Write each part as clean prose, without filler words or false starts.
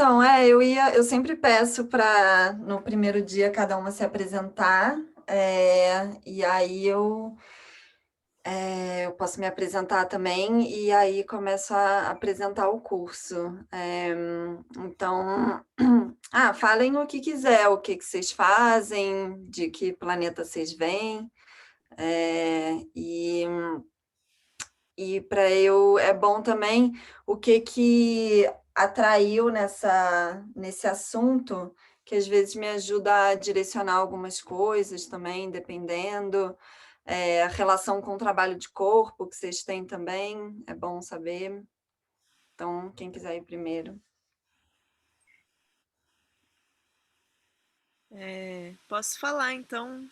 Então, eu sempre peço para no primeiro dia cada uma se apresentar, e aí eu posso me apresentar também, e aí começo a apresentar o curso. Então, falem o que quiser, o que vocês fazem, de que planeta vocês vêm, é, e para eu é bom também o que atraiu nesse assunto, que às vezes me ajuda a direcionar algumas coisas também, dependendo. A relação com o trabalho de corpo que vocês têm também, é bom saber. Então, quem quiser ir primeiro. Posso falar, então.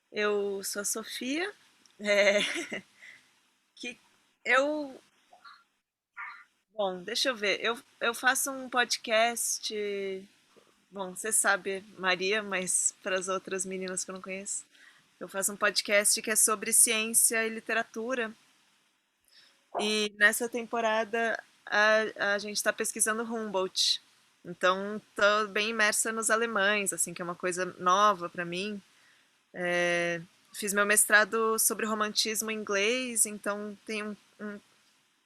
Eu sou a Sofia, é, que eu... Bom, deixa eu ver. Eu faço um podcast... Bom, você sabe, Maria, mas para as outras meninas que eu não conheço, eu faço um podcast que é sobre ciência e literatura. E nessa temporada a gente está pesquisando Humboldt. Então, estou bem imersa nos alemães, assim, que é uma coisa nova para mim. Fiz meu mestrado sobre romantismo inglês, então tenho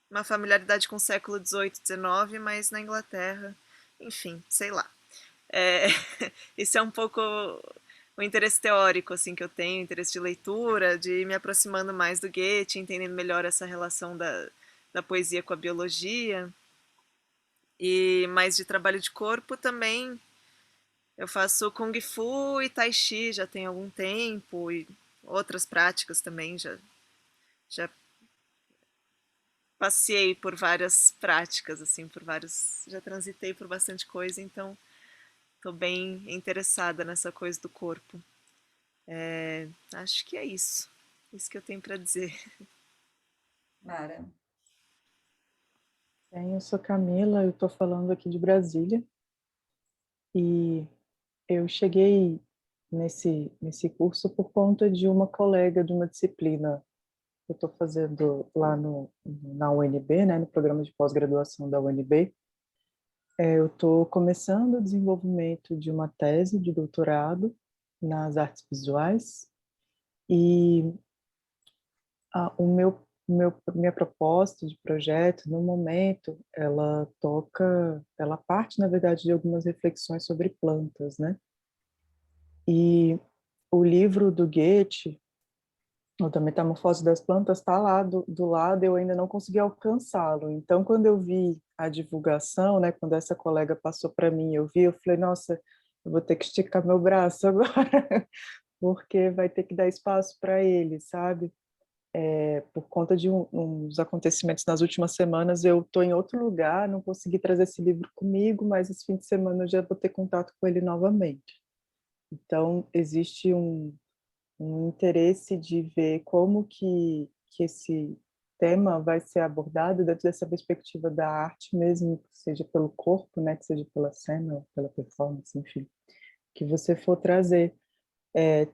uma familiaridade com o século XVIII, XIX, mas na Inglaterra, enfim, sei lá. É, isso é um pouco o interesse teórico assim que eu tenho, interesse de leitura, de ir me aproximando mais do Goethe, entendendo melhor essa relação da poesia com a biologia. E mais de trabalho de corpo também. Eu faço Kung Fu e Tai Chi já tem algum tempo, e outras práticas também já passei por várias práticas, assim, já transitei por bastante coisa, então estou bem interessada nessa coisa do corpo. Acho que é isso que eu tenho para dizer. Mara. Bem, eu sou Camila, eu estou falando aqui de Brasília e eu cheguei nesse curso por conta de uma colega de uma disciplina que eu estou fazendo lá na UNB, né, no programa de pós-graduação da UNB. Eu estou começando o desenvolvimento de uma tese de doutorado nas artes visuais e minha proposta de projeto, no momento, ela parte, na verdade, de algumas reflexões sobre plantas, né? E o livro do Goethe, o da Metamorfose das Plantas, está lá do lado, eu ainda não consegui alcançá-lo. Então, quando eu vi a divulgação, né, quando essa colega passou para mim, eu falei, nossa, eu vou ter que esticar meu braço agora, porque vai ter que dar espaço para ele, sabe? Por conta de uns acontecimentos nas últimas semanas, eu estou em outro lugar, não consegui trazer esse livro comigo, mas esse fim de semana eu já vou ter contato com ele novamente. Então, existe um interesse de ver como que esse tema vai ser abordado dentro dessa perspectiva da arte mesmo, que seja pelo corpo, né, que seja pela cena, pela performance, enfim, que você for trazer.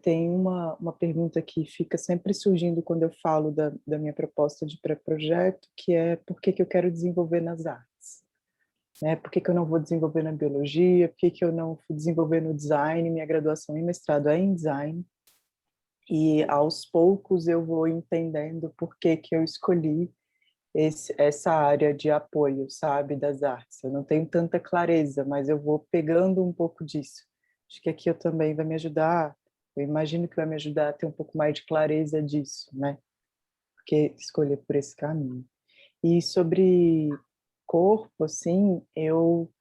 Tem uma pergunta que fica sempre surgindo quando eu falo da minha proposta de pré-projeto, que é por que eu quero desenvolver nas artes? Né? Por que eu não vou desenvolver na biologia? Por que eu não fui desenvolver no design? Minha graduação e mestrado é em design. E aos poucos eu vou entendendo por que eu escolhi essa área de apoio, sabe, das artes. Eu não tenho tanta clareza, mas eu vou pegando um pouco disso. Acho que aqui eu também vai me ajudar, eu imagino que vai me ajudar a ter um pouco mais de clareza disso, né? Porque escolher por esse caminho. E sobre corpo, assim, eu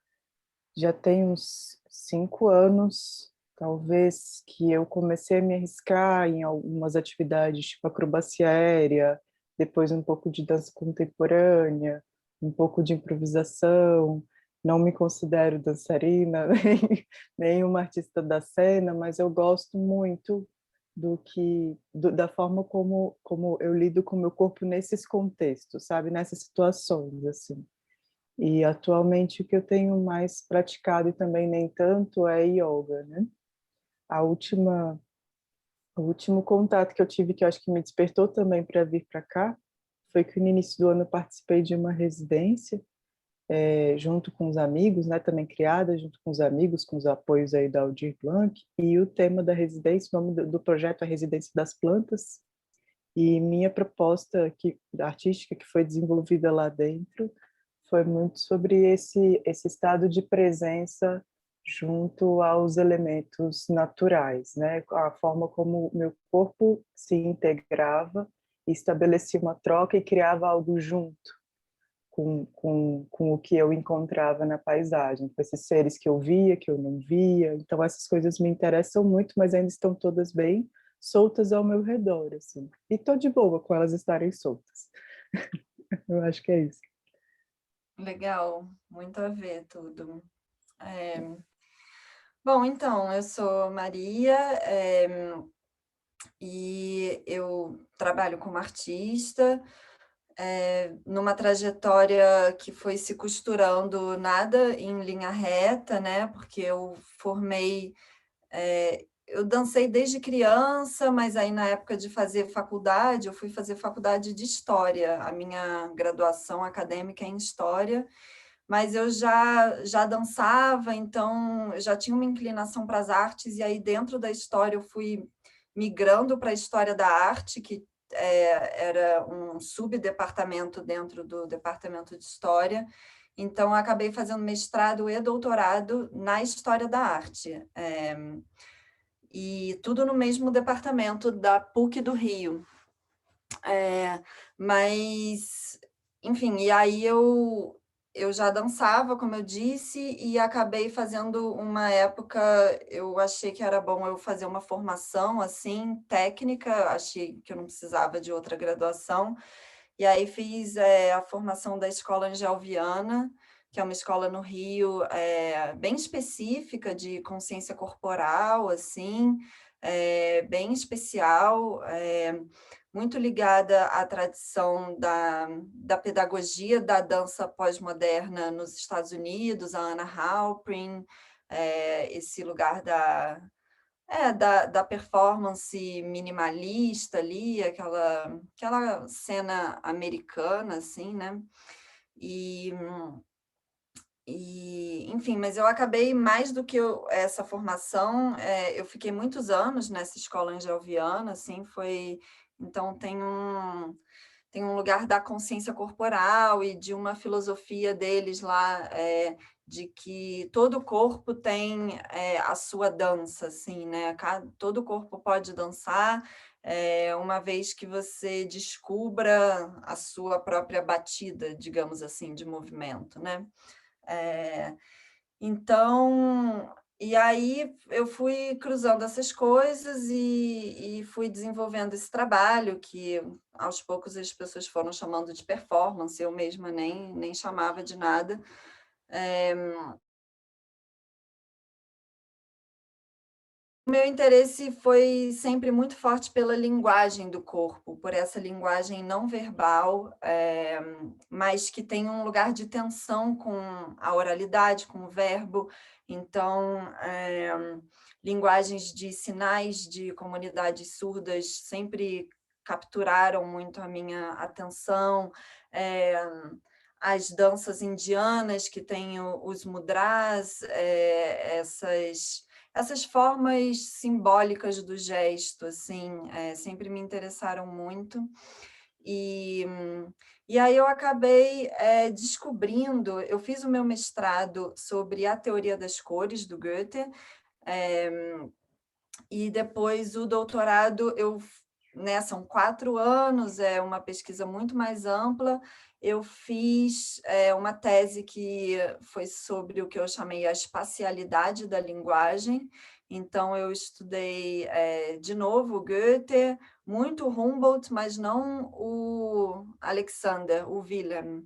já tenho uns 5 anos, talvez, que eu comecei a me arriscar em algumas atividades, tipo acrobacia aérea, depois um pouco de dança contemporânea, um pouco de improvisação. Não me considero dançarina, nem uma artista da cena, mas eu gosto muito da forma como eu lido com o meu corpo nesses contextos, sabe? Nessas situações, assim. E atualmente o que eu tenho mais praticado e também nem tanto é yoga, né? A última, o último contato que eu tive, que eu acho que me despertou também para vir para cá, foi que no início do ano eu participei de uma residência junto com os amigos, né, também criada junto com os amigos, com os apoios aí da Aldir Blanc, e o tema da residência, o nome do projeto é a Residência das Plantas, e minha proposta artística que foi desenvolvida lá dentro foi muito sobre esse estado de presença junto aos elementos naturais, né? A forma como o meu corpo se integrava, estabelecia uma troca e criava algo junto com o que eu encontrava na paisagem, com esses seres que eu via, que eu não via. Então, essas coisas me interessam muito, mas ainda estão todas bem soltas ao meu redor, assim. E tô de boa com elas estarem soltas. Eu acho que é isso. Legal, muito a ver tudo. Bom, então, eu sou Maria, e eu trabalho como artista, numa trajetória que foi se costurando nada em linha reta, né? Porque eu formei, eu dancei desde criança, mas aí na época de fazer faculdade, eu fui fazer faculdade de História, a minha graduação acadêmica é em História, mas eu já dançava, então eu já tinha uma inclinação para as artes, e aí dentro da História eu fui migrando para a História da Arte, que era um subdepartamento dentro do departamento de História, então eu acabei fazendo mestrado e doutorado na História da Arte, e tudo no mesmo departamento da PUC do Rio. Mas, enfim, e aí eu já dançava, como eu disse, e acabei fazendo uma época, eu achei que era bom eu fazer uma formação, assim, técnica, achei que eu não precisava de outra graduação, e aí fiz a formação da Escola Angel Viana, que é uma escola no Rio bem específica de consciência corporal, assim, bem especial, muito ligada à tradição da pedagogia da dança pós-moderna nos Estados Unidos, a Anna Halprin, esse lugar da performance minimalista ali, aquela cena americana, assim, né? Enfim, mas eu acabei mais do que essa formação, eu fiquei muitos anos nessa escola angioviana, assim, então tem um lugar da consciência corporal e de uma filosofia deles lá, de que todo corpo tem a sua dança, assim, né? Todo corpo pode dançar, uma vez que você descubra a sua própria batida, digamos assim, de movimento, né? Então, e aí eu fui cruzando essas coisas e fui desenvolvendo esse trabalho que aos poucos as pessoas foram chamando de performance, eu mesma nem chamava de nada. O meu interesse foi sempre muito forte pela linguagem do corpo, por essa linguagem não verbal, mas que tem um lugar de tensão com a oralidade, com o verbo. Então, linguagens de sinais de comunidades surdas sempre capturaram muito a minha atenção. As danças indianas, que têm os mudras, essas formas simbólicas do gesto, assim, sempre me interessaram muito. E aí eu acabei descobrindo, eu fiz o meu mestrado sobre a teoria das cores do Goethe, e depois o doutorado, são 4 anos, é uma pesquisa muito mais ampla. Eu fiz uma tese que foi sobre o que eu chamei a espacialidade da linguagem. Então, eu estudei, de novo, Goethe, muito Humboldt, mas não o Alexander, o Wilhelm,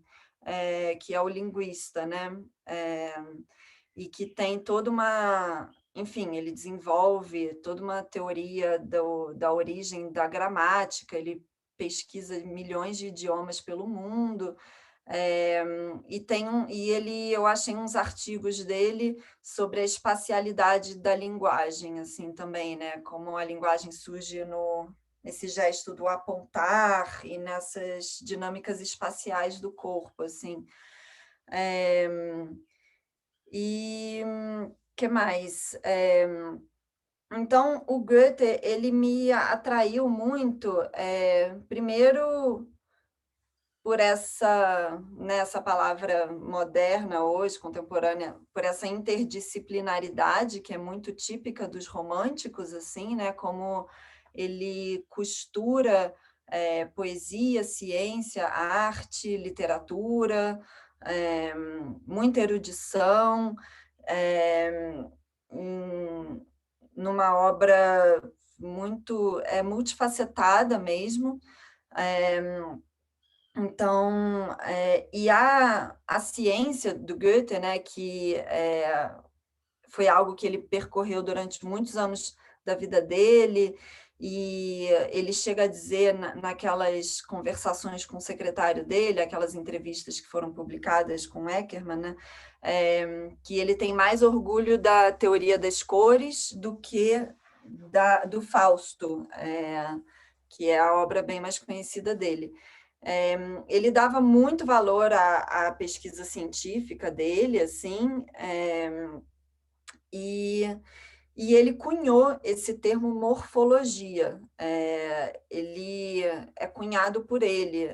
que é o linguista, né? E que tem toda uma... Enfim, ele desenvolve toda uma teoria da origem da gramática, ele pesquisa milhões de idiomas pelo mundo, eu achei uns artigos dele sobre a espacialidade da linguagem, assim, também, né? Como a linguagem surge nesse gesto do apontar e nessas dinâmicas espaciais do corpo, assim. E que mais? Então, o Goethe, ele me atraiu muito, primeiro por essa palavra moderna hoje, contemporânea, por essa interdisciplinaridade que é muito típica dos românticos, assim, né? Como ele costura poesia, ciência, arte, literatura, muita erudição, é, numa obra muito multifacetada mesmo. Então, e a ciência do Goethe, né, que foi algo que ele percorreu durante muitos anos da vida dele, e ele chega a dizer naquelas conversações com o secretário dele, aquelas entrevistas que foram publicadas com Eckermann, né, que ele tem mais orgulho da teoria das cores do que do Fausto, que é a obra bem mais conhecida dele. Ele dava muito valor à pesquisa científica dele, assim, e ele cunhou esse termo morfologia. Ele é cunhado por ele.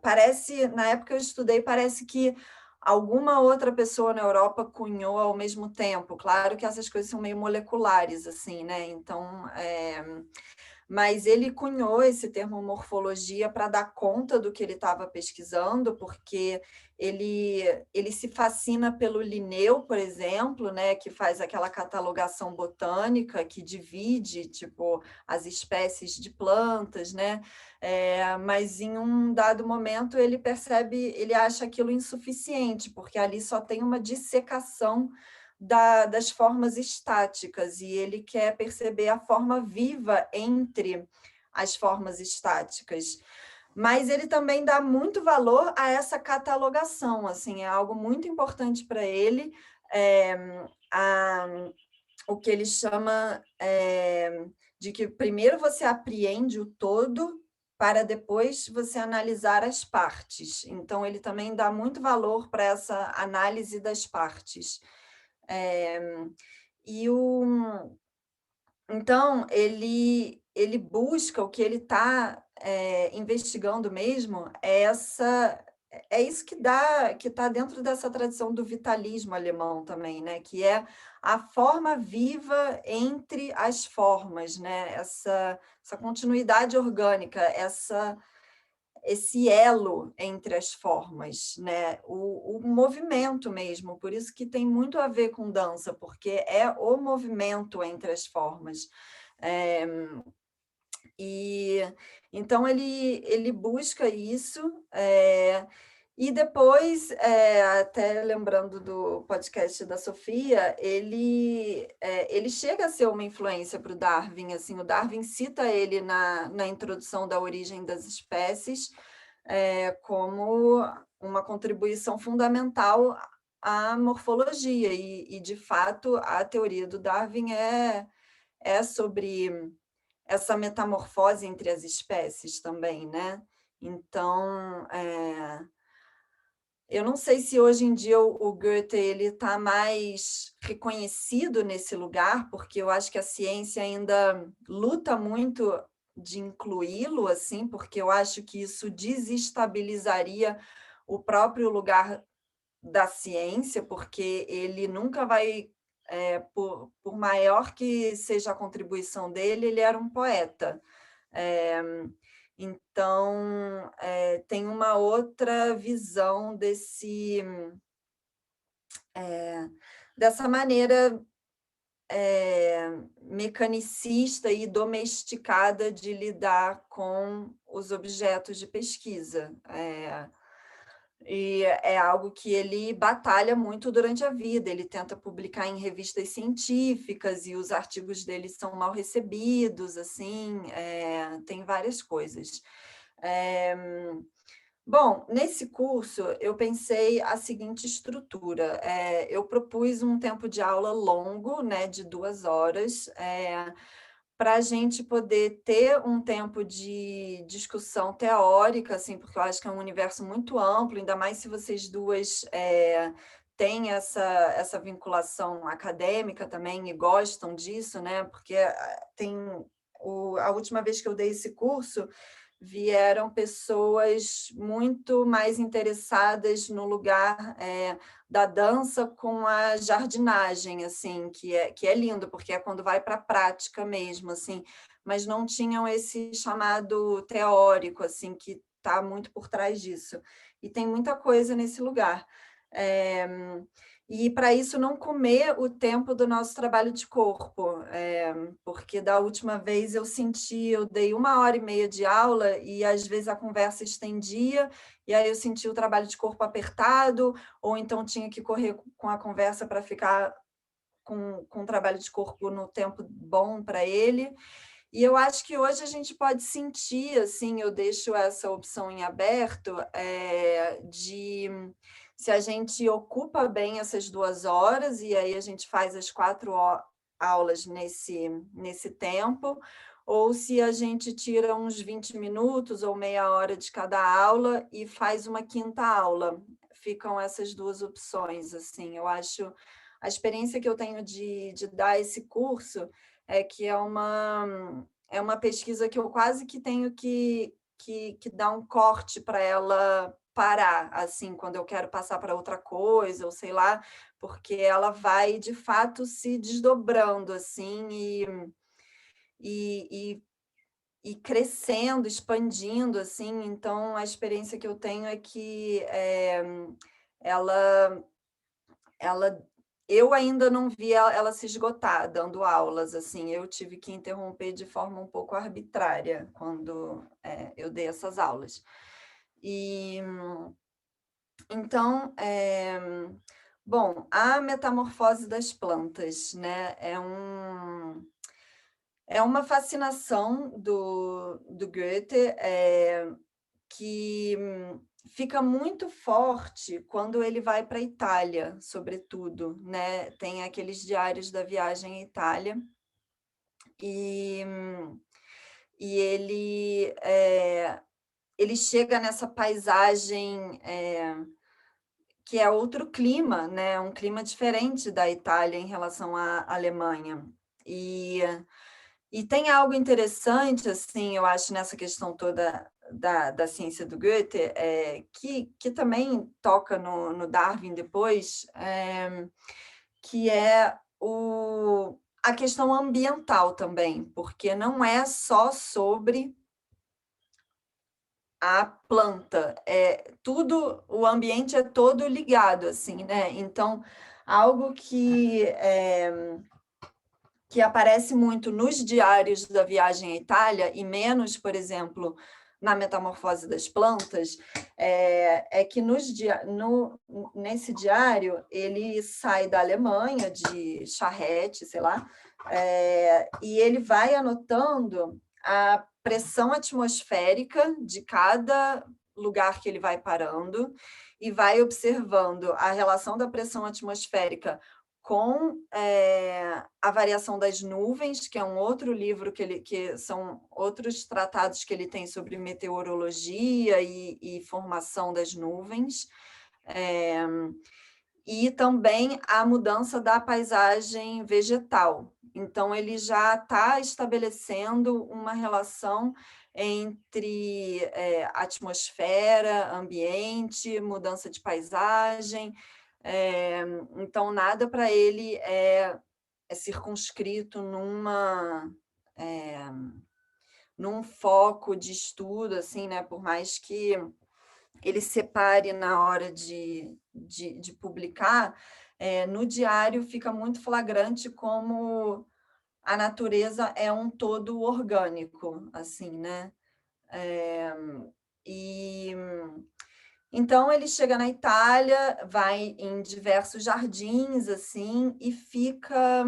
Parece, na época eu estudei, parece que alguma outra pessoa na Europa cunhou ao mesmo tempo. Claro que essas coisas são meio moleculares, assim, né? Então, mas ele cunhou esse termo morfologia para dar conta do que ele estava pesquisando, porque ele se fascina pelo Linneu, por exemplo, né, que faz aquela catalogação botânica que divide tipo as espécies de plantas, né? Mas em um dado momento ele percebe, ele acha aquilo insuficiente, porque ali só tem uma dissecação das formas estáticas, e ele quer perceber a forma viva entre as formas estáticas. Mas ele também dá muito valor a essa catalogação, assim, é algo muito importante para ele, o que ele chama de que primeiro você apreende o todo para depois você analisar as partes. Então, ele também dá muito valor para essa análise das partes. Então, ele busca, o que ele está investigando mesmo, é isso que está dentro dessa tradição do vitalismo alemão também, né? Que é a forma viva entre as formas, né? Essa continuidade orgânica, esse elo entre as formas, né? O movimento mesmo, por isso que tem muito a ver com dança, porque é o movimento entre as formas. E então ele busca isso, e depois, até lembrando do podcast da Sofia, ele chega a ser uma influência para o Darwin. Assim, o Darwin cita ele na introdução da Origem das Espécies como uma contribuição fundamental à morfologia, e de fato, a teoria do Darwin é sobre essa metamorfose entre as espécies também, né? Então, eu não sei se hoje em dia o Goethe ele está mais reconhecido nesse lugar, porque eu acho que a ciência ainda luta muito de incluí-lo, assim, porque eu acho que isso desestabilizaria o próprio lugar da ciência, porque ele nunca vai, por maior que seja a contribuição dele, ele era um poeta. Então, tem uma outra visão dessa maneira mecanicista e domesticada de lidar com os objetos de pesquisa. E é algo que ele batalha muito durante a vida. Ele tenta publicar em revistas científicas e os artigos dele são mal recebidos, assim, tem várias coisas. Bom, nesse curso eu pensei a seguinte estrutura. Eu propus um tempo de aula longo, né, de 2 horas, para a gente poder ter um tempo de discussão teórica, assim, porque eu acho que é um universo muito amplo, ainda mais se vocês duas têm essa vinculação acadêmica também e gostam disso, né? Porque a última vez que eu dei esse curso, vieram pessoas muito mais interessadas no lugar da dança com a jardinagem, assim, que é lindo, porque é quando vai para a prática mesmo, assim, mas não tinham esse chamado teórico, assim, que está muito por trás disso. E tem muita coisa nesse lugar. E para isso não comer o tempo do nosso trabalho de corpo, porque da última vez eu dei 1h30 de aula e às vezes a conversa estendia, e aí eu senti o trabalho de corpo apertado, ou então tinha que correr com a conversa para ficar com o trabalho de corpo no tempo bom para ele. E eu acho que hoje a gente pode sentir, assim, eu deixo essa opção em aberto, de se a gente ocupa bem essas 2 horas, e aí a gente faz as 4 aulas nesse tempo, ou se a gente tira uns 20 minutos ou meia hora de cada aula e faz uma quinta aula. Ficam essas 2 opções, assim, eu acho. A experiência que eu tenho de dar esse curso é que é uma pesquisa que eu quase que tenho que dar um corte para ela parar, assim, quando eu quero passar para outra coisa, ou sei lá, porque ela vai, de fato, se desdobrando, assim, e, e crescendo, expandindo, assim. Então, a experiência que eu tenho é que ela ela eu ainda não vi ela se esgotar dando aulas, assim, eu tive que interromper de forma um pouco arbitrária quando, eu dei essas aulas. E, então, bom, a metamorfose das plantas, né, é uma fascinação do Goethe, que fica muito forte quando ele vai para a Itália, sobretudo, né? Tem aqueles diários da viagem à Itália, e, e ele chega nessa paisagem que é outro clima, né? Um clima diferente da Itália em relação à Alemanha. E tem algo interessante, assim, eu acho, nessa questão toda da ciência do Goethe, que também toca no Darwin depois, que é a questão ambiental também, porque não é só sobre a planta, tudo, o ambiente é todo ligado, assim, né? Então, algo que aparece muito nos diários da viagem à Itália, e menos, por exemplo, na Metamorfose das Plantas, é que nesse diário ele sai da Alemanha, de charrete, sei lá, e ele vai anotando a pressão atmosférica de cada lugar que ele vai parando e vai observando a relação da pressão atmosférica com a variação das nuvens, que é um outro livro que são outros tratados que ele tem sobre meteorologia e formação das nuvens, e também a mudança da paisagem vegetal. Então, ele já está estabelecendo uma relação entre atmosfera, ambiente, mudança de paisagem. Então, nada para ele é circunscrito num foco de estudo, assim, né? Por mais que ele separe na hora de publicar, no diário fica muito flagrante como a natureza é um todo orgânico, assim, né? E então ele chega na Itália, vai em diversos jardins, assim, e fica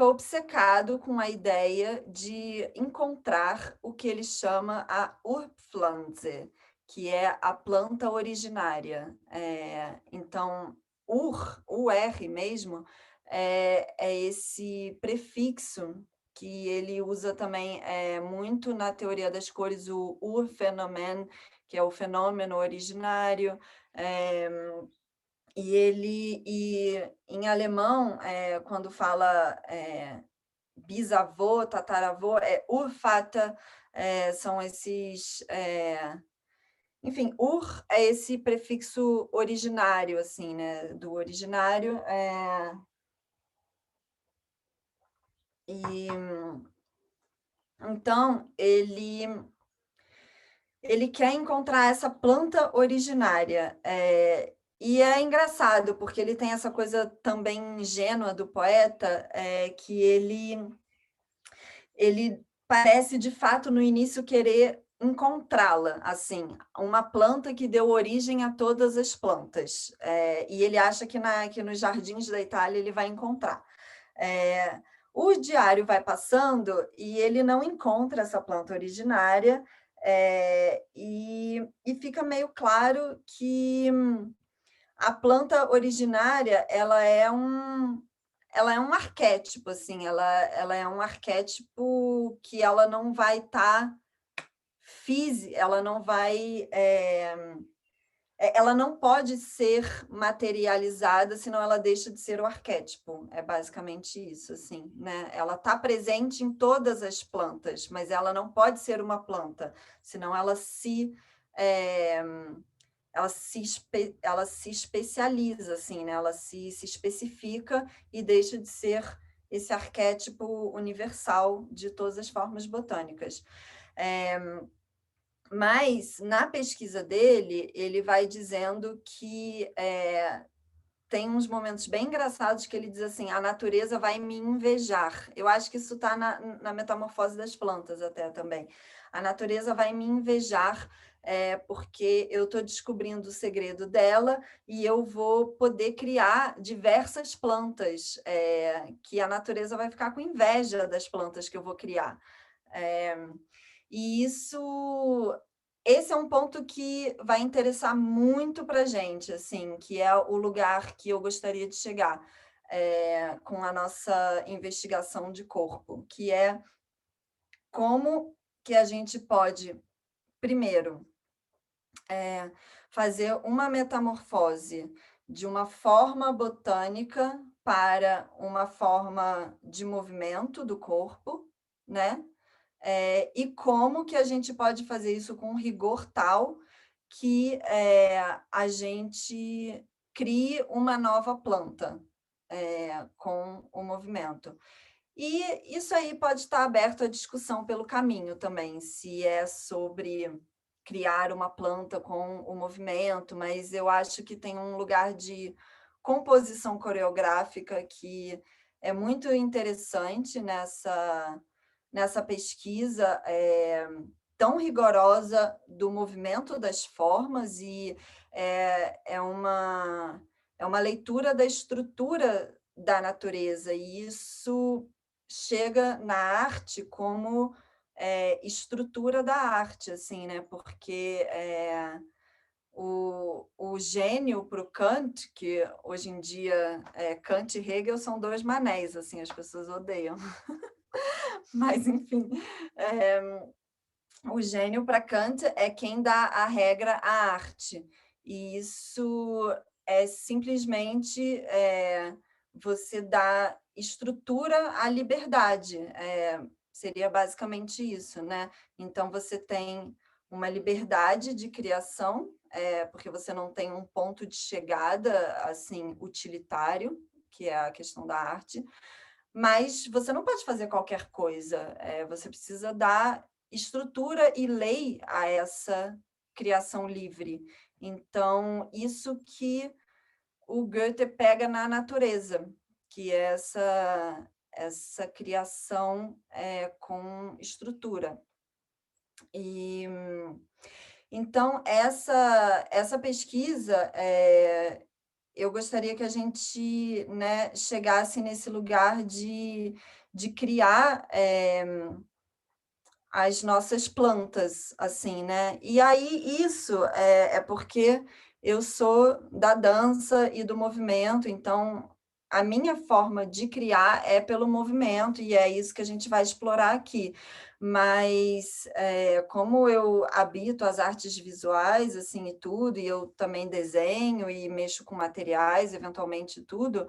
obcecado com a ideia de encontrar o que ele chama a Urpflanze, que é a planta originária. Então, UR mesmo, é esse prefixo que ele usa também muito na teoria das cores, o Urphänomen, que é o fenômeno originário, e em alemão, quando fala bisavô, tataravô, Urvater, são esses... enfim, ur é esse prefixo originário, assim, né? Do originário. E então ele quer encontrar essa planta originária. E é engraçado, porque ele tem essa coisa também ingênua do poeta, que ele parece, de fato, no início, querer encontrá-la, assim, uma planta que deu origem a todas as plantas. E ele acha que nos jardins da Itália ele vai encontrar. O diário vai passando e ele não encontra essa planta originária, e fica meio claro que a planta originária ela é um arquétipo, assim, ela é um arquétipo que ela não vai estar ela não vai ela não pode ser materializada, senão ela deixa de ser o arquétipo. É basicamente isso, assim, né? Ela está presente em todas as plantas, mas ela não pode ser uma planta, senão ela se especializa, assim, né? Ela se especifica e deixa de ser esse arquétipo universal de todas as formas botânicas. Mas, na pesquisa dele, ele vai dizendo que tem uns momentos bem engraçados que ele diz assim, a natureza vai me invejar. Eu acho que isso está na Metamorfose das Plantas até também. A natureza vai me invejar porque eu estou descobrindo o segredo dela e eu vou poder criar diversas plantas, que a natureza vai ficar com inveja das plantas que eu vou criar. E esse é um ponto que vai interessar muito para a gente, assim, que é o lugar que eu gostaria de chegar com a nossa investigação de corpo, que é como que a gente pode, primeiro, fazer uma metamorfose de uma forma botânica para uma forma de movimento do corpo, né? E como que a gente pode fazer isso com rigor tal que a gente crie uma nova planta com o movimento. E isso aí pode estar aberto à discussão pelo caminho também, se é sobre criar uma planta com o movimento, mas eu acho que tem um lugar de composição coreográfica que é muito interessante nessa pesquisa tão rigorosa do movimento das formas, e é uma leitura da estrutura da natureza, e isso chega na arte como estrutura da arte, assim, né? Porque o gênio para o Kant, que hoje em dia Kant e Hegel são dois manéis, assim, as pessoas odeiam. Mas, enfim, o gênio para Kant é quem dá a regra à arte. E isso é simplesmente você dar estrutura à liberdade. Seria basicamente isso, né? Então, você tem uma liberdade de criação, porque você não tem um ponto de chegada assim utilitário, que é a questão da arte, mas você não pode fazer qualquer coisa. Você precisa dar estrutura e lei a essa criação livre. Então, isso que o Goethe pega na natureza, que é essa criação com estrutura. E então essa pesquisa eu gostaria que a gente, né, chegasse nesse lugar de criar as nossas plantas, assim, né? E aí isso é porque eu sou da dança e do movimento, então a minha forma de criar é pelo movimento, e é isso que a gente vai explorar aqui. Mas, como eu habito as artes visuais, assim, e tudo, e eu também desenho e mexo com materiais, eventualmente tudo,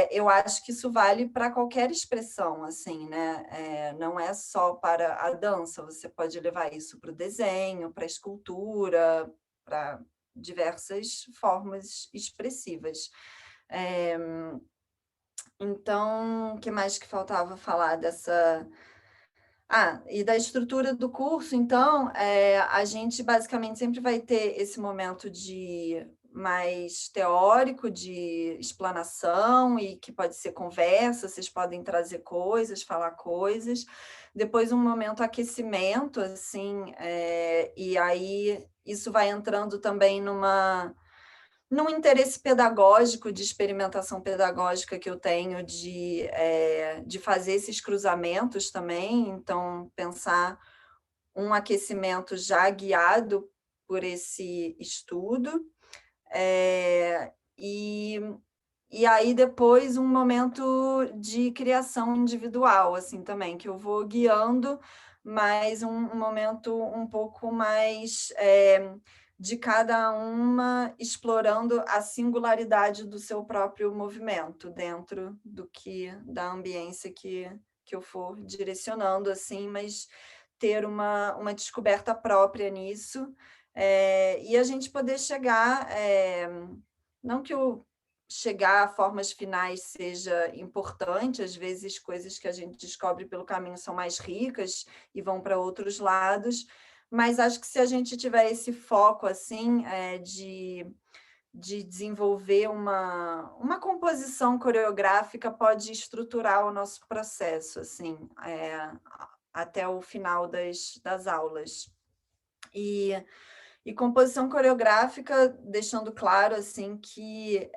eu acho que isso vale para qualquer expressão, assim, né? Não é só para a dança, você pode levar isso para o desenho, para a escultura, para diversas formas expressivas. É, então, o que mais que faltava falar dessa... e da estrutura do curso, então, a gente basicamente sempre vai ter esse momento de mais teórico, de explanação, e que pode ser conversa, vocês podem trazer coisas, falar coisas. Depois um momento aquecimento, assim, e aí isso vai entrando também num interesse pedagógico, de experimentação pedagógica que eu tenho de fazer esses cruzamentos também, então pensar um aquecimento já guiado por esse estudo, e aí depois um momento de criação individual, assim, também, que eu vou guiando, mas um momento um pouco mais de cada uma explorando a singularidade do seu próprio movimento, dentro da ambiência que eu for direcionando, assim, mas ter uma descoberta própria nisso, e a gente poder chegar... não que o chegar a formas finais seja importante, às vezes coisas que a gente descobre pelo caminho são mais ricas e vão para outros lados, mas acho que se a gente tiver esse foco assim, de desenvolver uma composição coreográfica, pode estruturar o nosso processo, assim, até o final das aulas. E composição coreográfica, deixando claro assim que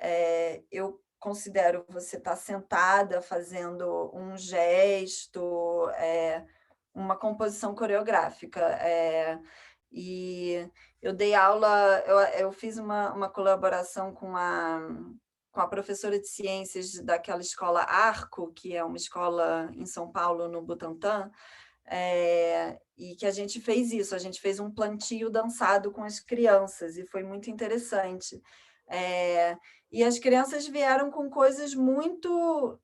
eu considero você estar sentada fazendo um gesto, uma composição coreográfica. E eu dei aula, eu fiz uma colaboração com a professora de ciências daquela escola Arco, que é uma escola em São Paulo, no Butantã, e que a gente fez isso, a gente fez um plantio dançado com as crianças, e foi muito interessante. E as crianças vieram com coisas muito,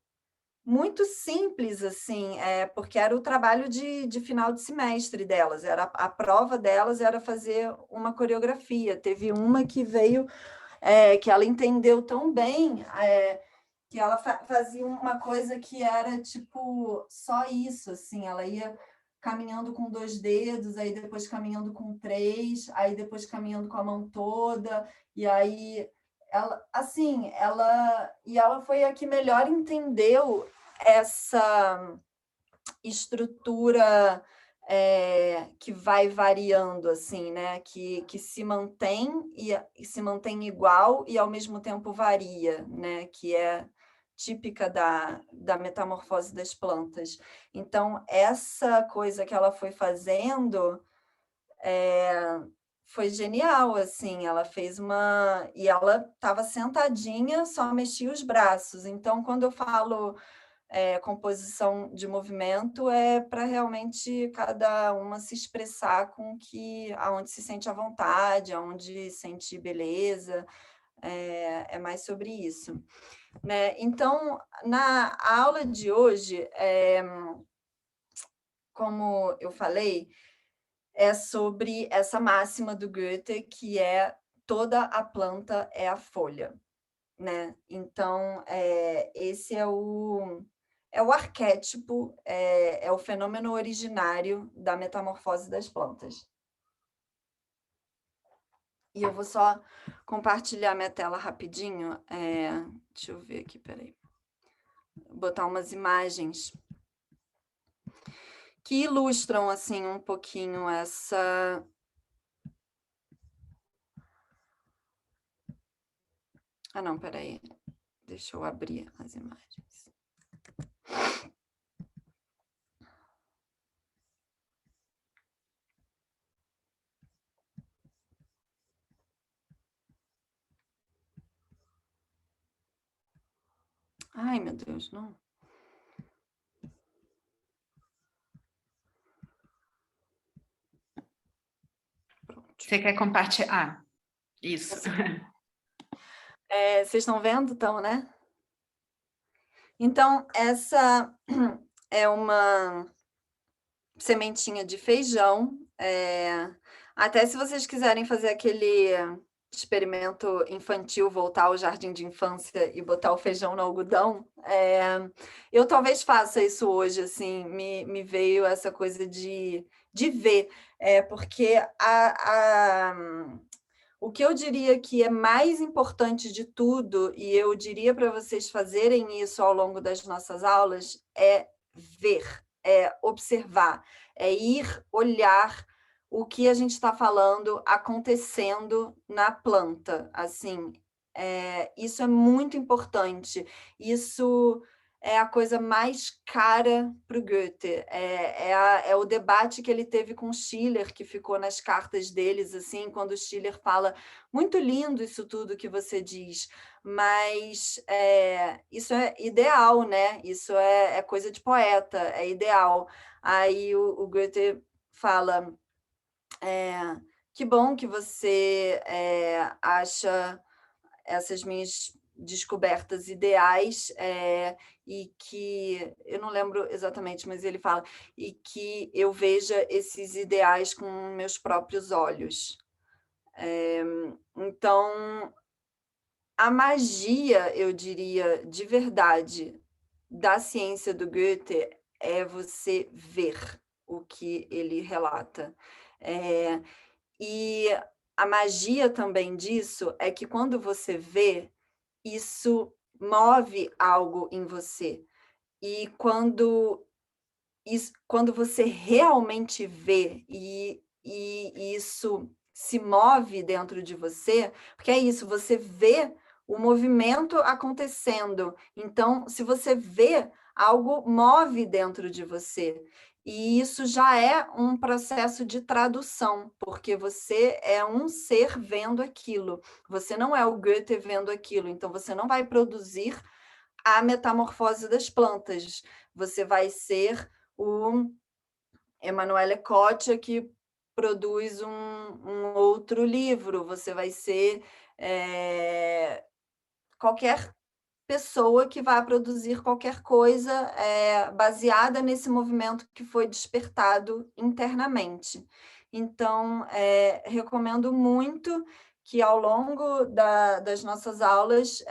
muito simples, assim, porque era o trabalho de final de semestre delas, a prova delas era fazer uma coreografia. Teve uma que veio, que ela entendeu tão bem, que ela fazia uma coisa que era tipo só isso, assim, ela ia caminhando com 2 dedos, aí depois caminhando com 3, aí depois caminhando com a mão toda, e aí ela foi a que melhor entendeu essa estrutura que vai variando, assim, né? Que se mantém e se mantém igual e ao mesmo tempo varia, né? Que é típica da metamorfose das plantas. Então, essa coisa que ela foi fazendo foi genial, assim, ela fez e ela estava sentadinha, só mexia os braços. Então, quando eu falo composição de movimento, é para realmente cada uma se expressar aonde se sente à vontade, aonde sente beleza, é mais sobre isso. Né? Então, na aula de hoje, como eu falei, é sobre essa máxima do Goethe, que é toda a planta é a folha. Né? Então, esse é o arquétipo, é o fenômeno originário da metamorfose das plantas. E eu vou só compartilhar minha tela rapidinho. Deixa eu ver aqui, peraí. Botar umas imagens que ilustram assim um pouquinho essa... não, peraí. Deixa eu abrir as imagens. Ai, meu Deus, não. Pronto. Você quer compartilhar? Isso. Vocês estão vendo, então, né? Então, essa é uma sementinha de feijão. Até se vocês quiserem fazer aquele experimento infantil, voltar ao jardim de infância e botar o feijão no algodão, eu talvez faça isso hoje, assim, me veio essa coisa de ver, porque o que eu diria que é mais importante de tudo, e eu diria para vocês fazerem isso ao longo das nossas aulas, é ver, é observar, é ir olhar o que a gente está falando acontecendo na planta. Assim, isso é muito importante. Isso é a coisa mais cara para o Goethe. É o debate que ele teve com Schiller, que ficou nas cartas deles, assim, quando Schiller fala: muito lindo isso tudo que você diz, mas isso é ideal, né? Isso é coisa de poeta, é ideal. Aí o Goethe fala: que bom que você acha essas minhas descobertas ideais, e que, eu não lembro exatamente, mas ele fala, e que eu veja esses ideais com meus próprios olhos. Então, a magia, eu diria, de verdade, da ciência do Goethe é você ver o que ele relata. E a magia também disso é que quando você vê, isso move algo em você. E quando você realmente vê e isso se move dentro de você, porque é isso, você vê o movimento acontecendo. Então, se você vê, algo move dentro de você. E isso já é um processo de tradução, porque você é um ser vendo aquilo. Você não é o Goethe vendo aquilo, então você não vai produzir a metamorfose das plantas. Você vai ser o Emanuele Coccia, que produz um outro livro. Você vai ser qualquer pessoa que vai produzir qualquer coisa baseada nesse movimento que foi despertado internamente. Então, recomendo muito que ao longo das nossas aulas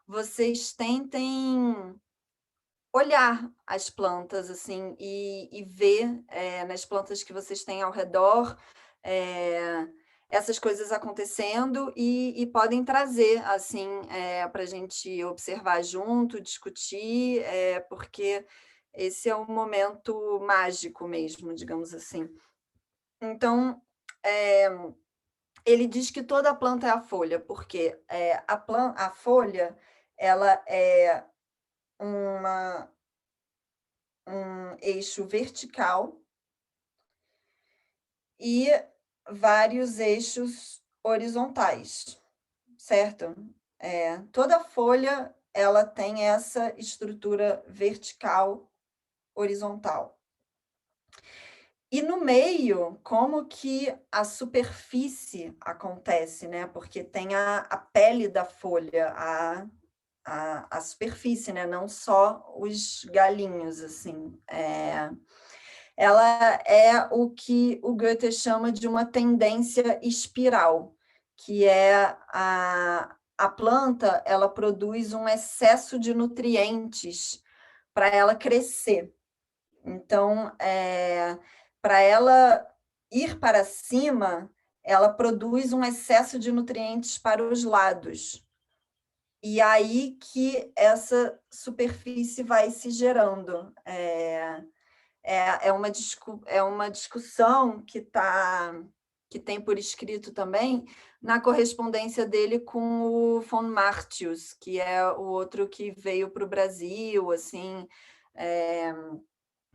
vocês tentem olhar as plantas assim e ver nas plantas que vocês têm ao redor essas coisas acontecendo e podem trazer assim para a gente observar junto, discutir, porque esse é um momento mágico mesmo, digamos assim. Então, ele diz que toda planta é a folha, porque a folha ela é um eixo vertical e vários eixos horizontais, certo? Toda folha ela tem essa estrutura vertical horizontal. E no meio, como que a superfície acontece, né? Porque tem a pele da folha, a superfície, né? Não só os galinhos, assim. Ela é o que o Goethe chama de uma tendência espiral, que é a planta, ela produz um excesso de nutrientes para ela crescer. Então, para ela ir para cima, ela produz um excesso de nutrientes para os lados. E aí que essa superfície vai se gerando. É uma discussão que tem por escrito também na correspondência dele com o von Martius, que é o outro que veio para o Brasil, assim,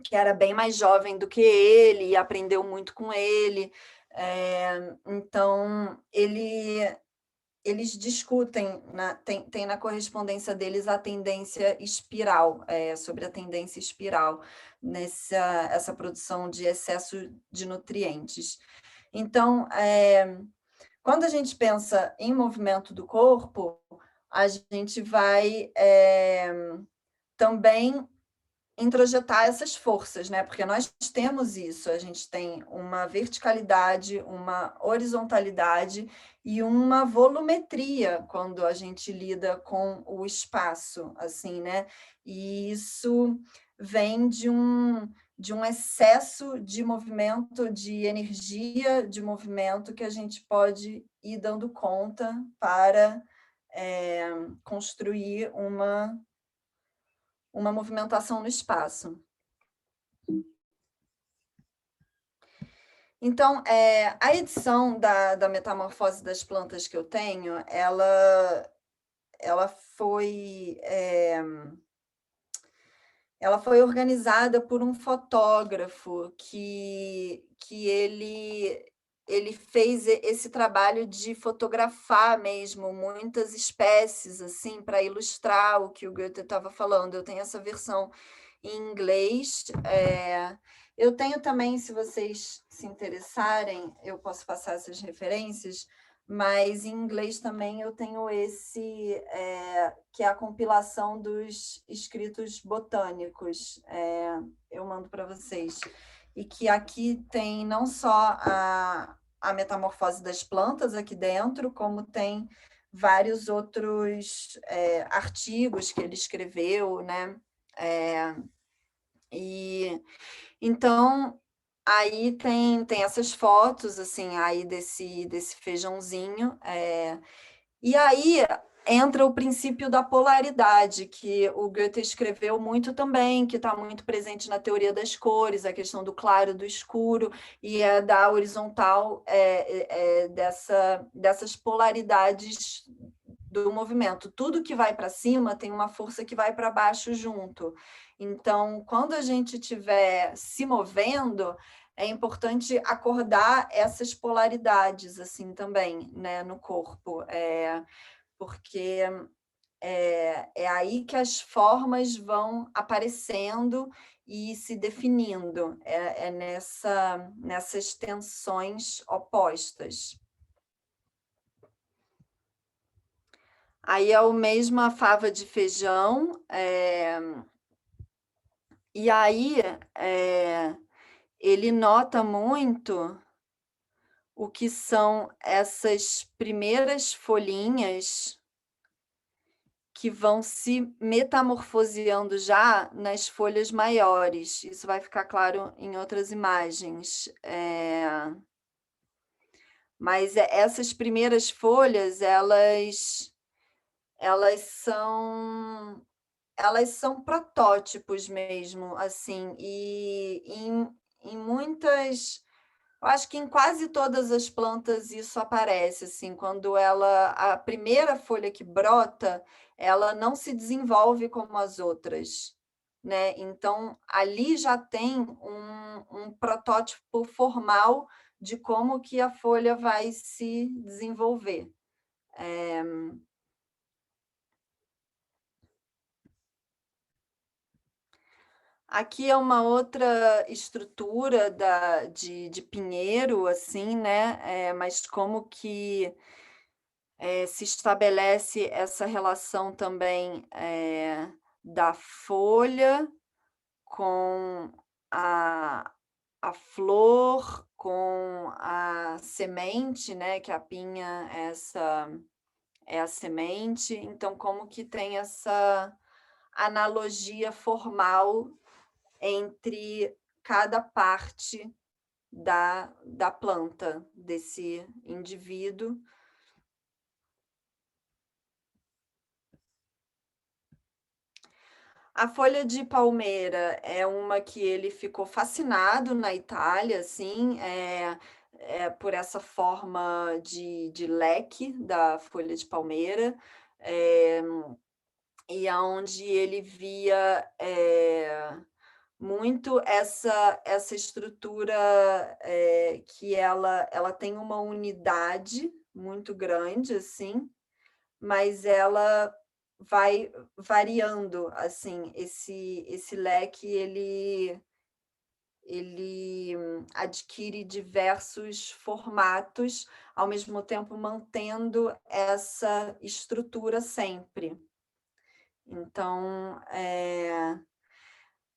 que era bem mais jovem do que ele e aprendeu muito com ele. Então, ele eles discutem, tem na correspondência deles a tendência espiral, sobre a tendência espiral essa produção de excesso de nutrientes. Então, quando a gente pensa em movimento do corpo, a gente vai também introjetar essas forças, né? Porque nós temos isso, a gente tem uma verticalidade, uma horizontalidade e uma volumetria quando a gente lida com o espaço, assim, né? E isso vem de um excesso de movimento, de energia de movimento que a gente pode ir dando conta para construir uma movimentação no espaço. Então, a edição da Metamorfose das Plantas que eu tenho, ela foi organizada por um fotógrafo que ele fez esse trabalho de fotografar mesmo muitas espécies, assim, para ilustrar o que o Goethe estava falando. Eu tenho essa versão em inglês. Eu tenho também, se vocês se interessarem, eu posso passar essas referências, mas em inglês também eu tenho esse, que é a compilação dos escritos botânicos. Eu mando para vocês. E que aqui tem não só a metamorfose das plantas aqui dentro, como tem vários outros artigos que ele escreveu, né? E então aí tem essas fotos assim aí desse feijãozinho, e aí entra o princípio da polaridade, que o Goethe escreveu muito também, que está muito presente na teoria das cores, a questão do claro e do escuro, e da horizontal dessas polaridades do movimento. Tudo que vai para cima tem uma força que vai para baixo junto. Então, quando a gente estiver se movendo, é importante acordar essas polaridades assim também, né, no corpo, porque é aí que as formas vão aparecendo e se definindo, nessas tensões opostas. Aí é o mesmo a fava de feijão, e aí ele nota muito o que são essas primeiras folhinhas que vão se metamorfoseando já nas folhas maiores. Isso vai ficar claro em outras imagens. Mas essas primeiras folhas, elas são protótipos mesmo, assim, e em muitas, eu acho que em quase todas as plantas isso aparece, assim, quando a primeira folha que brota, ela não se desenvolve como as outras, né? Então, ali já tem um protótipo formal de como que a folha vai se desenvolver. Aqui é uma outra estrutura de pinheiro, assim, né? Mas como que se estabelece essa relação também da folha com a flor, com a semente, né? Que a pinha é a semente. Então, como que tem essa analogia formal entre cada parte da planta desse indivíduo. A folha de palmeira é uma que ele ficou fascinado na Itália, assim, por essa forma de leque da folha de palmeira, e aonde ele via muito essa estrutura que ela tem uma unidade, muito grande, assim, mas ela vai variando, assim, esse leque, ele adquire diversos formatos, ao mesmo tempo mantendo essa estrutura sempre. Então,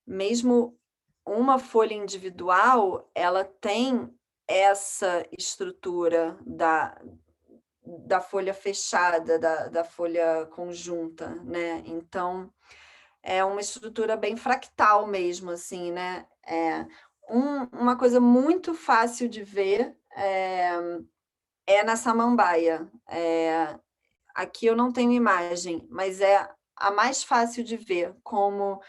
mesmo uma folha individual, ela tem essa estrutura da folha fechada, da folha conjunta, né? Então, é uma estrutura bem fractal mesmo, assim, né? Uma coisa muito fácil de ver é na samambaia. Aqui eu não tenho imagem, mas é a mais fácil de ver, como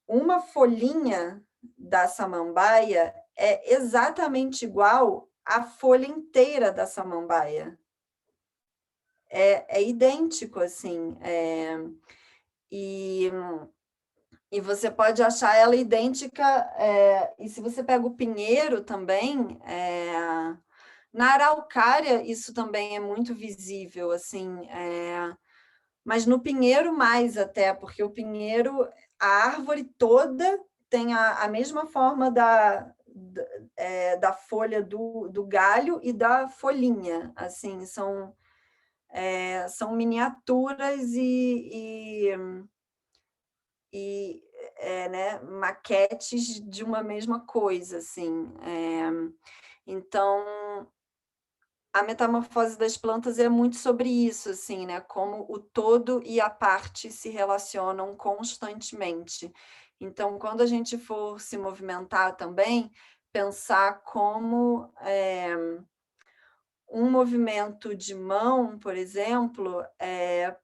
uma folhinha da samambaia é exatamente igual à folha inteira da samambaia. É idêntico, assim. E você pode achar ela idêntica, e se você pega o pinheiro também, na araucária isso também é muito visível, assim, mas no pinheiro mais até, porque o pinheiro, a árvore toda tem a mesma forma da folha do galho e da folhinha, assim, são miniaturas né, maquetes de uma mesma coisa, assim. Então, a metamorfose das plantas é muito sobre isso, assim, né? Como o todo e a parte se relacionam constantemente. Então, quando a gente for se movimentar também, pensar como um movimento de mão, por exemplo,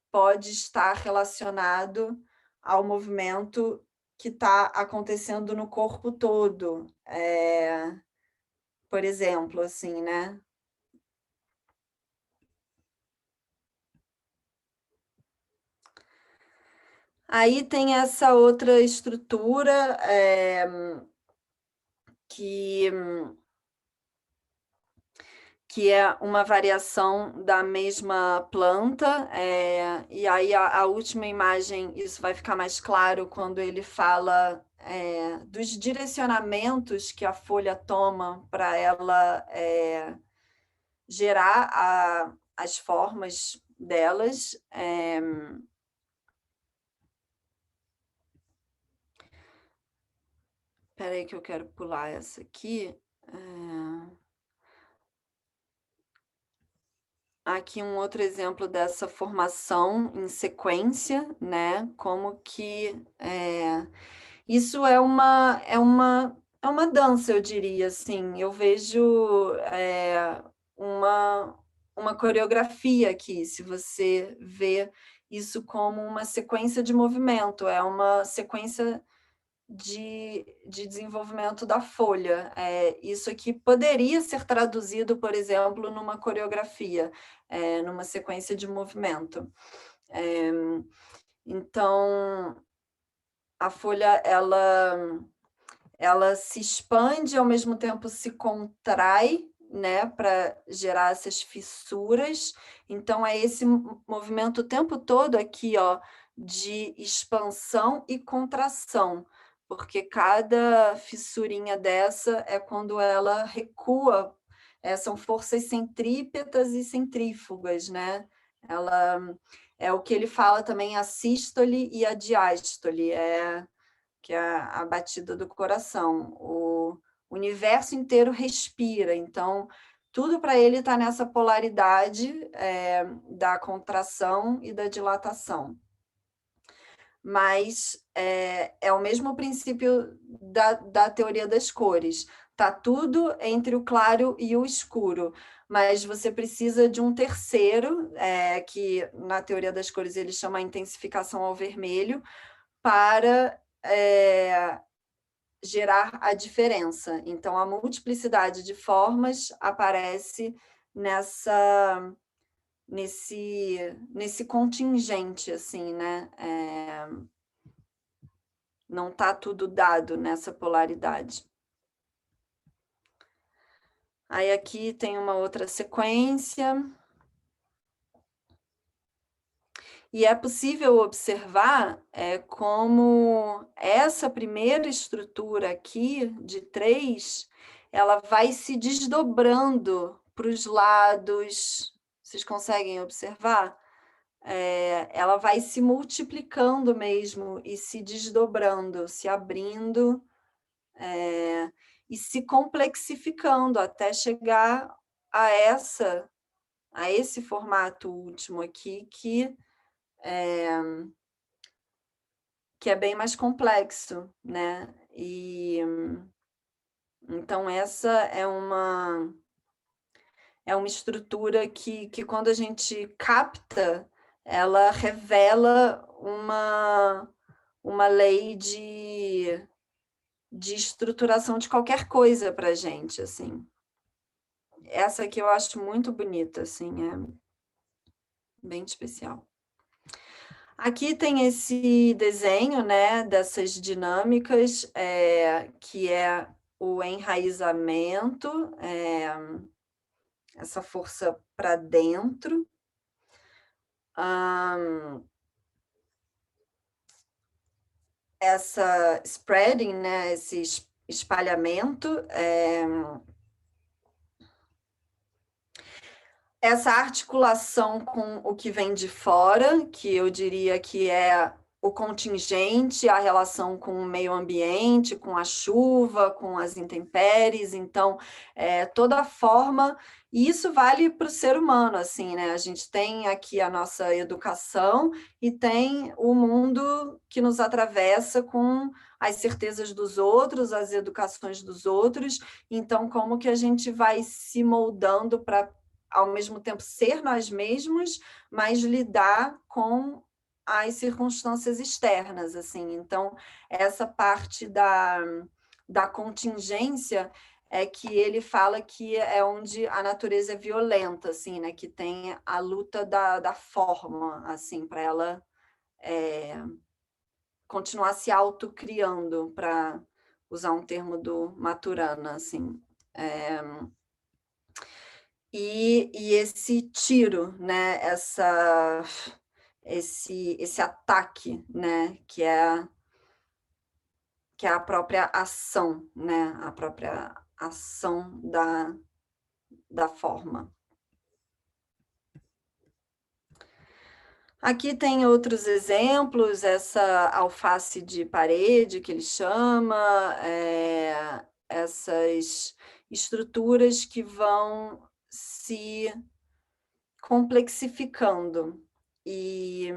pode estar relacionado ao movimento que está acontecendo no corpo todo, por exemplo, assim, né? Aí tem essa outra estrutura que é uma variação da mesma planta, e aí a última imagem, isso vai ficar mais claro quando ele fala dos direcionamentos que a folha toma para ela gerar as formas delas. Espera aí que eu quero pular essa aqui. Aqui um outro exemplo dessa formação em sequência, né? Como que isso é uma dança, eu diria, assim. Eu vejo uma coreografia aqui, se você vê isso como uma sequência de movimento, é uma sequência de desenvolvimento da folha. Isso aqui poderia ser traduzido, por exemplo, numa coreografia, numa sequência de movimento. Então, a folha, ela se expande, ao mesmo tempo se contrai, né, para gerar essas fissuras. Então, é esse movimento o tempo todo aqui, ó, de expansão e contração, porque cada fissurinha dessa é quando ela recua, são forças centrípetas e centrífugas, né? Ela é o que ele fala também, a sístole e a diástole, que é a batida do coração. O universo inteiro respira, então tudo para ele está nessa polaridade da contração e da dilatação. Mas é o mesmo princípio da teoria das cores. Está tudo entre o claro e o escuro, mas você precisa de um terceiro, que na teoria das cores ele chama a intensificação ao vermelho, para gerar a diferença. Então, a multiplicidade de formas aparece nesse contingente, assim, né? Não está tudo dado nessa polaridade. Aí aqui tem uma outra sequência. E é possível observar como essa primeira estrutura aqui, de 3, ela vai se desdobrando para os lados. Vocês conseguem observar? Ela vai se multiplicando mesmo e se desdobrando, se abrindo e se complexificando até chegar a esse formato último aqui, que é bem mais complexo, né? E então essa é uma estrutura que quando a gente capta, ela revela uma lei de estruturação de qualquer coisa para a gente, assim. Essa aqui eu acho muito bonita, assim, é bem especial. Aqui tem esse desenho, né, dessas dinâmicas, que é o enraizamento, essa força para dentro. Essa spreading, né, esse espalhamento, essa articulação com o que vem de fora, que eu diria que é o contingente, a relação com o meio ambiente, com a chuva, com as intempéries, então, toda a forma, e isso vale para o ser humano, assim, né? A gente tem aqui a nossa educação e tem o mundo que nos atravessa com as certezas dos outros, as educações dos outros, então, como que a gente vai se moldando para ao mesmo tempo ser nós mesmos, mas lidar com as circunstâncias externas, assim. Então, essa parte da contingência é que ele fala que é onde a natureza é violenta, assim, né? Que tem a luta da forma, assim, para ela continuar se autocriando, para usar um termo do Maturana, assim. E esse tiro, né? Esse ataque, né? Que é a própria ação, né? A própria ação da forma. Aqui tem outros exemplos, essa alface de parede que ele chama, essas estruturas que vão se complexificando. E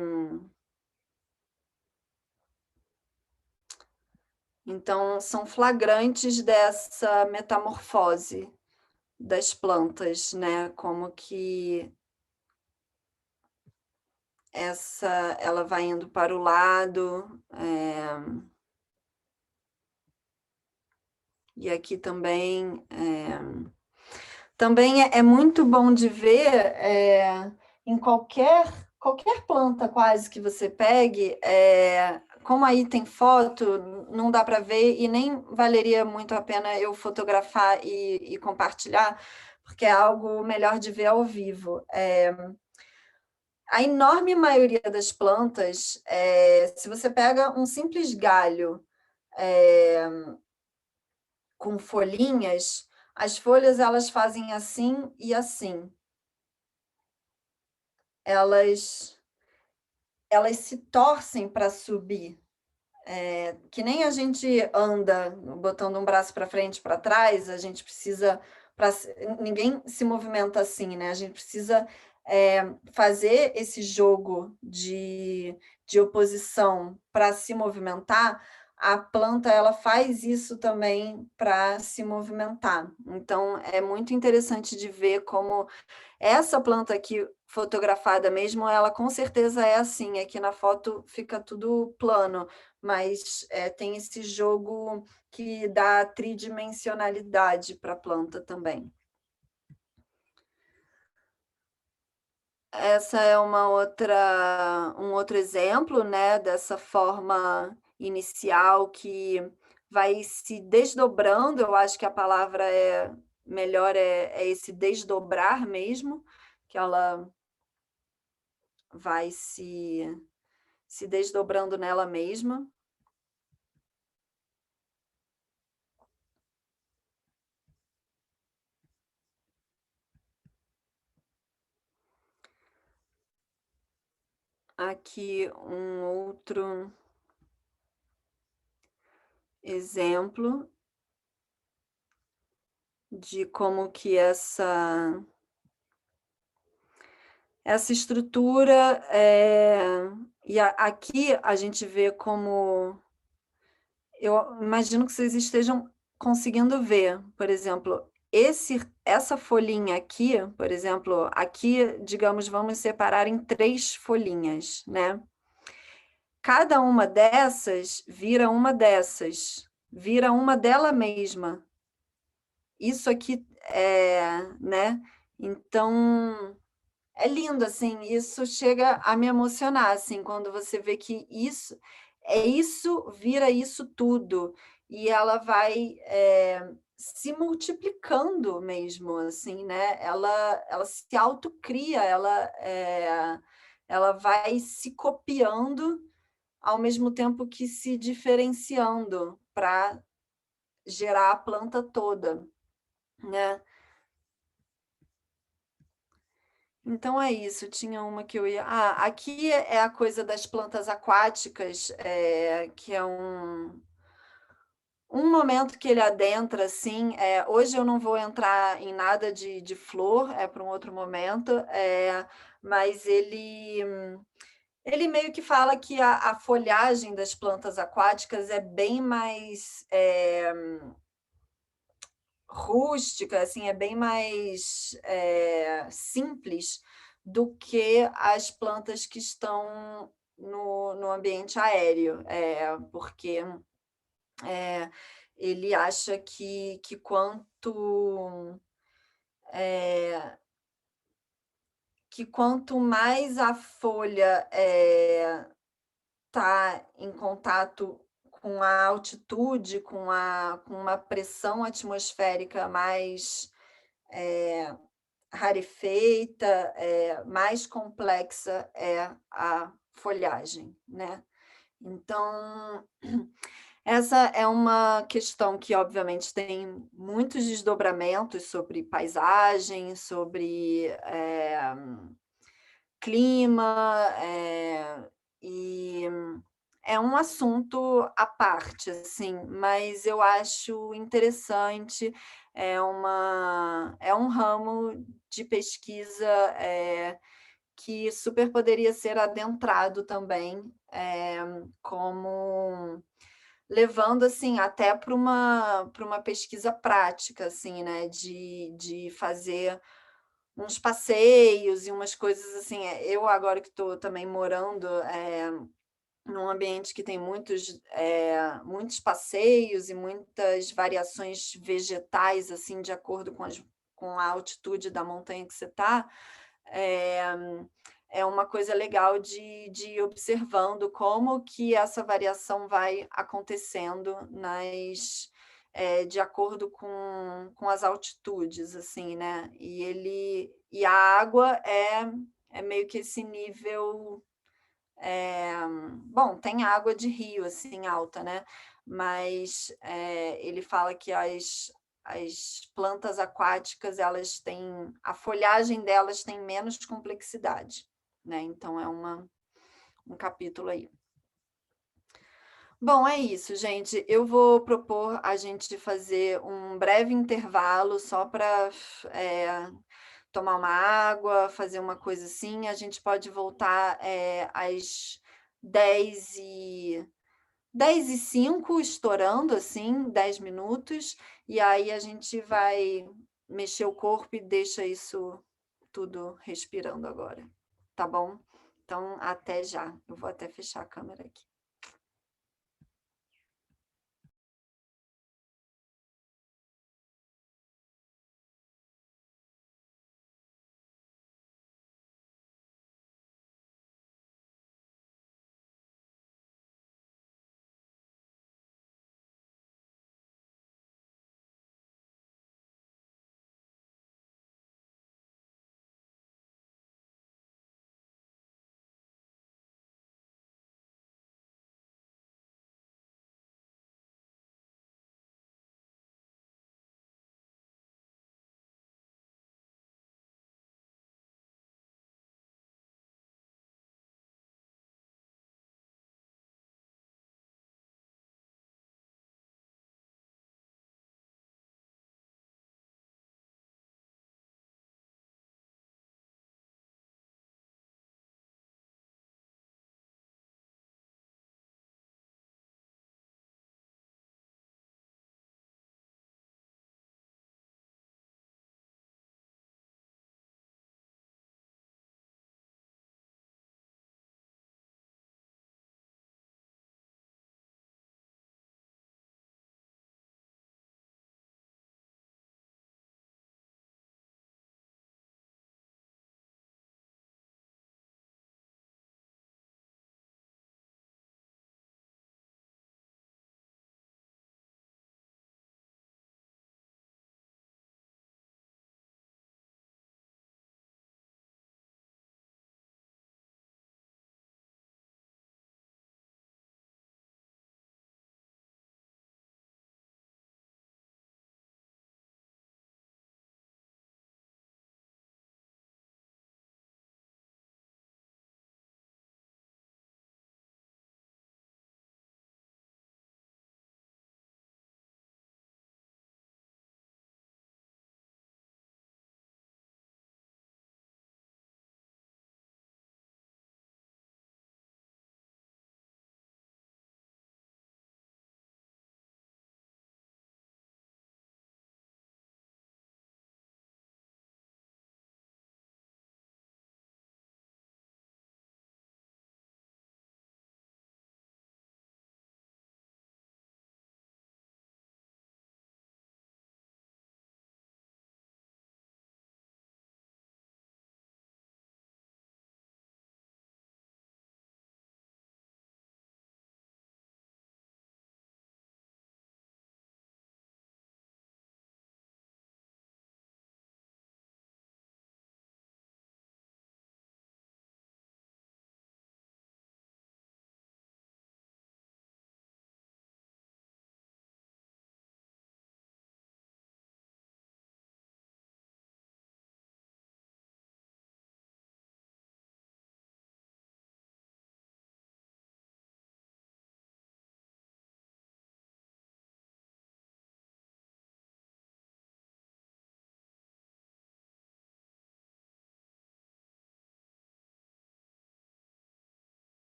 então são flagrantes dessa metamorfose das plantas, né? Como que ela vai indo para o lado, e aqui também é muito bom de ver em qualquer planta quase que você pegue, como aí tem foto, não dá para ver e nem valeria muito a pena eu fotografar e compartilhar, porque é algo melhor de ver ao vivo. A enorme maioria das plantas, se você pega um simples galho com folhinhas, as folhas elas fazem assim e assim. Elas se torcem para subir. Que nem a gente anda botando um braço para frente e para trás, a gente precisa... ninguém se movimenta assim, né? A gente precisa fazer esse jogo de oposição para se movimentar. A planta ela faz isso também para se movimentar. Então, é muito interessante de ver como essa planta aqui fotografada mesmo, ela com certeza é assim, aqui na foto fica tudo plano, mas tem esse jogo que dá tridimensionalidade para a planta também. Essa é um outro exemplo, né, dessa forma inicial que vai se desdobrando, eu acho que a palavra é melhor é esse desdobrar mesmo, que ela vai se desdobrando nela mesma. Aqui um outro exemplo de como que essa estrutura, aqui a gente vê como, eu imagino que vocês estejam conseguindo ver, por exemplo, essa folhinha aqui, por exemplo, aqui, digamos, vamos separar em 3 folhinhas, né? Cada uma dessas vira uma dessas, vira uma dela mesma. Isso aqui né? Então, é lindo, assim, isso chega a me emocionar, assim, quando você vê que isso vira isso tudo, e ela vai, se multiplicando mesmo, assim, né, ela se autocria, ela vai se copiando, ao mesmo tempo que se diferenciando para gerar a planta toda, né. Então é isso, tinha uma que eu ia aqui é a coisa das plantas aquáticas, que é um momento que ele adentra, assim, hoje eu não vou entrar em nada de flor, é para um outro momento, mas ele meio que fala que a folhagem das plantas aquáticas é bem mais, rústica, assim, é bem mais, simples do que as plantas que estão no ambiente aéreo, porque, ele acha que quanto mais a folha, está em contato com a altitude, com uma pressão atmosférica mais, rarefeita, mais complexa é a folhagem, né. Então, essa é uma questão que obviamente tem muitos desdobramentos sobre paisagem, sobre, clima, e é um assunto à parte, assim, mas eu acho interessante, é um ramo de pesquisa, que super poderia ser adentrado também, como levando, assim, até para uma pesquisa prática, assim, né, de fazer uns passeios e umas coisas assim, eu agora que estou também morando, num ambiente que tem muitos passeios e muitas variações vegetais, assim, de acordo com a altitude da montanha que você está, é é uma coisa legal de ir observando como que essa variação vai acontecendo de acordo com as altitudes, assim, né. E a água é meio que esse nível, bom, tem água de rio, assim, alta, né, mas, ele fala que as plantas aquáticas, elas têm a folhagem delas tem menos complexidade, né, então é um capítulo aí. Bom, é isso, gente. Eu vou propor a gente fazer um breve intervalo só para tomar uma água, fazer uma coisa assim. A gente pode voltar às 10h05, estourando assim, 10 minutos, e aí a gente vai mexer o corpo e deixa isso tudo respirando agora, tá bom? Então, até já. Eu vou até fechar a câmera aqui.